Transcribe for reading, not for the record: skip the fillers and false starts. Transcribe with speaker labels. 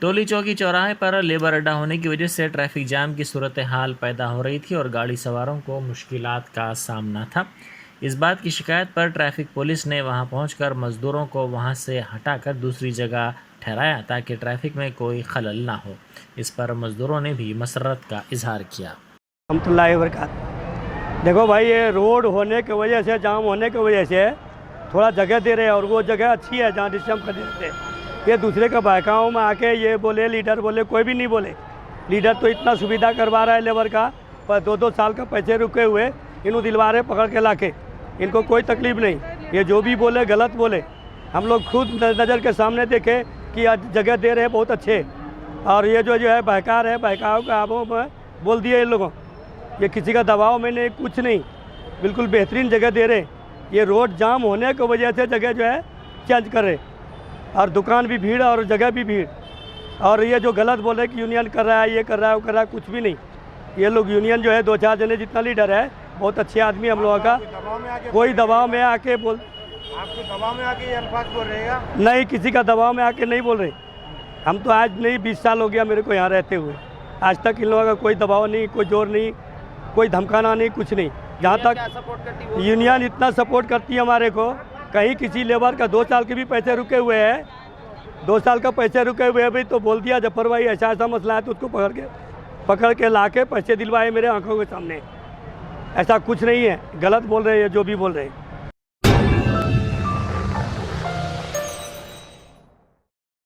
Speaker 1: टोली चौकी चौराहे पर लेबर अड्डा होने की वजह से ट्रैफिक जाम की सूरत हाल पैदा हो रही थी और गाड़ी सवारों को मुश्किलात का सामना था। इस बात की शिकायत पर ट्रैफिक पुलिस ने वहां पहुंचकर मजदूरों को वहां से हटाकर दूसरी जगह ठहराया ताकि ट्रैफिक में कोई खलल ना हो। इस पर मजदूरों ने भी मसरत का इजहार किया।
Speaker 2: देखो भाई, ये रोड होने की वजह से, जाम होने की वजह से थोड़ा जगह दे रहे हैं और वो जगह अच्छी है जहाँ जिससे हम खड़े रहते हैं। ये दूसरे के बहकाओं में आके ये बोले लीडर बोले, कोई भी नहीं बोले। लीडर तो इतना सुविधा करवा रहा है लेबर का, पर 2-2 साल का पैसे रुके हुए इन्हों दिलवा रहे पकड़ के लाके, इनको कोई तकलीफ नहीं। ये जो भी बोले गलत बोले, हम लोग खुद नज़र के सामने देखे कि आज जगह दे रहे हैं बहुत अच्छे। और ये जो है बहका रहे, बहकाओं के आबों में बोल दिए इन लोगों, ये किसी का दबाव में नहीं, कुछ नहीं, बिल्कुल बेहतरीन जगह दे रहे। ये रोड जाम होने की वजह से जगह जो है चेंज कर रहे, और दुकान भी भीड़ और जगह भी भीड़। और ये जो गलत बोले कि यूनियन कर रहा है, ये कर रहा है, वो कर रहा है, कुछ भी नहीं। ये लोग यूनियन जो है 2-4 जने जितना लीडर है, बहुत अच्छे आदमी हम लोगों का। कोई दबाव में आके बोल,
Speaker 3: आपके दबाव में आके ये अल्फाज बोल रहेगा?
Speaker 2: नहीं, किसी का दबाव में आके नहीं बोल रहे। हम तो आज नहीं 20 साल हो गया मेरे को यहाँ रहते हुए, आज तक इन लोगों का कोई दबाव नहीं, कोई जोर नहीं, कोई धमकाना नहीं, कुछ नहीं। जहाँ तक यूनियन इतना सपोर्ट करती है हमारे को, कहीं किसी लेबर का 2 साल के भी पैसे रुके हुए हैं, 2 साल का पैसे रुके हुए हैं भी, तो बोल दिया जफर भाई ऐसा ऐसा मसला है, तो उसको पकड़ के ला के पैसे दिलवाए मेरे आंखों के सामने। ऐसा कुछ नहीं है, गलत बोल रहे हैं जो भी बोल रहे हैं।